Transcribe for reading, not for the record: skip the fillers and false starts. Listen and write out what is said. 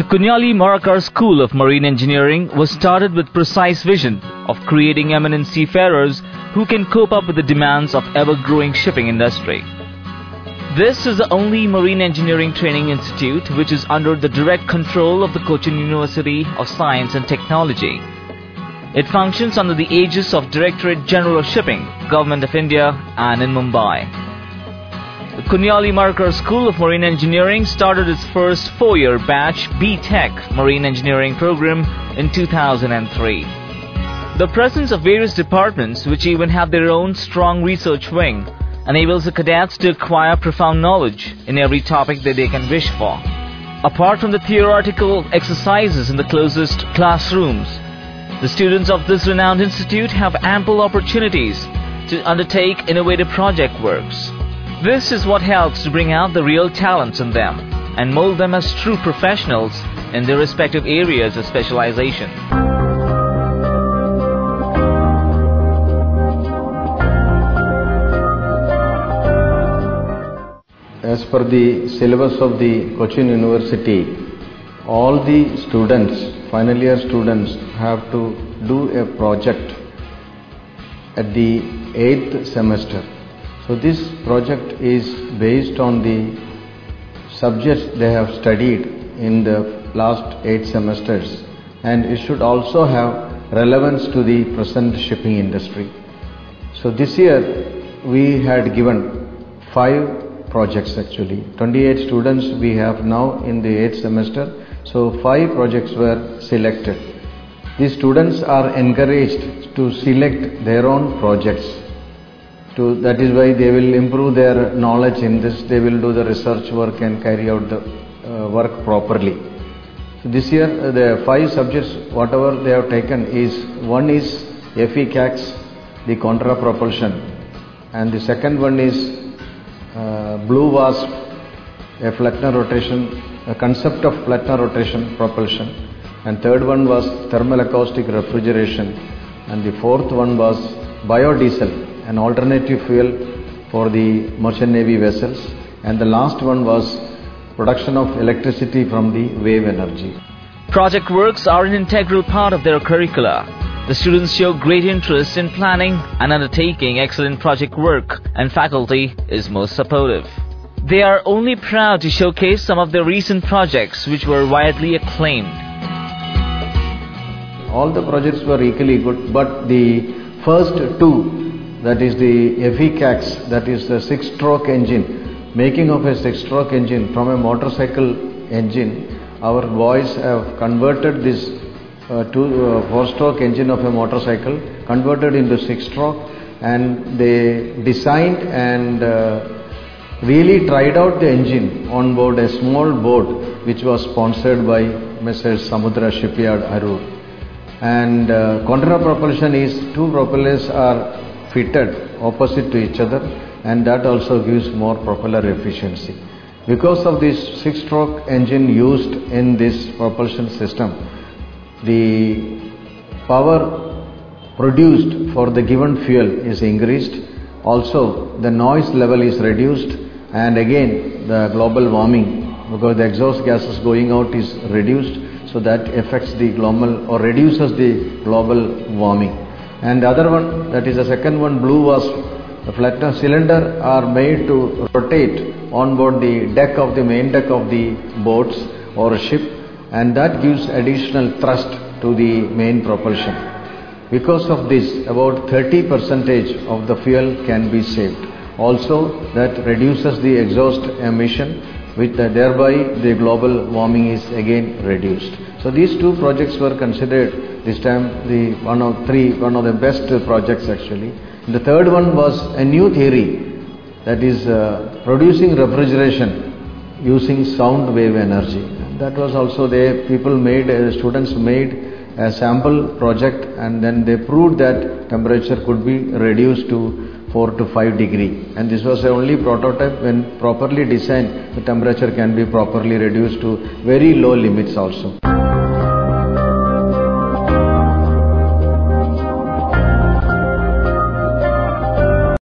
Kunyali Marakar School of Marine Engineering was started with precise vision of creating eminent seafarers who can cope up with the demands of ever-growing shipping industry. This is the only marine engineering training institute which is under the direct control of the Cochin University of Science and Technology. It functions under the aegis of Directorate General of Shipping, Government of India, and in Mumbai. The Kunyali Marakar School of Marine Engineering started its first 4-year batch B.Tech Marine Engineering program in 2003. The presence of various departments, which even have their own strong research wing, enables the cadets to acquire profound knowledge in every topic that they can wish for. Apart from the theoretical exercises in the closest classrooms, the students of this renowned institute have ample opportunities to undertake innovative project works. This is what helps to bring out the real talents in them and mold them as true professionals in their respective areas of specialization. As per the syllabus of the Cochin University, all the students, final year students, have to do a project at the 8th semester. So this project is based on the subjects they have studied in the last 8 semesters, and it should also have relevance to the present shipping industry. So this year we had given 5 projects actually. 28 students we have now in the 8th semester. So 5 projects were selected. The students are encouraged to select their own projects. That is why they will improve their knowledge in this. They will do the research work and carry out the work properly. So this year the 5 subjects whatever they have taken is, one is FE-CAX, the contra propulsion, and the second one is Blue Wasp, a Flettner rotation, a concept of Flettner rotation propulsion, and third one was thermal acoustic refrigeration, and the fourth one was biodiesel, an alternative fuel for the merchant navy vessels, and the last one was production of electricity from the wave energy. Project works are an integral part of their curricula. The students show great interest in planning and undertaking excellent project work, and faculty is most supportive. They are only proud to showcase some of their recent projects which were widely acclaimed. All the projects were equally good, but the first 2, that is the FE-CAX, that is the 6-stroke engine, making of a 6-stroke engine from a motorcycle engine. Our boys have converted this 4-stroke engine of a motorcycle, converted into 6-stroke, and they designed and really tried out the engine on board a small boat which was sponsored by Messrs. Samudra Shipyard, Arur. And contra propulsion is 2 propellers are fitted opposite to each other, and that also gives more propeller efficiency. Because of this 6-stroke engine used in this propulsion system, the power produced for the given fuel is increased. Also the noise level is reduced, and again the global warming, because the exhaust gases going out is reduced, so that affects the global or reduces the global warming. And the other one, that is the second one, Blue Wasp, the Flettner cylinder are made to rotate on board the deck of the main deck of the boats or a ship, and that gives additional thrust to the main propulsion. Because of this, about 30% of the fuel can be saved. Also, that reduces the exhaust emission, with thereby the global warming is again reduced. So these 2 projects were considered this time one of the best projects actually. The third one was a new theory, that is producing refrigeration using sound wave energy. That was also students made a sample project, and then they proved that temperature could be reduced to 4 to 5 degree, and this was the only prototype. When properly designed, the temperature can be properly reduced to very low limits also.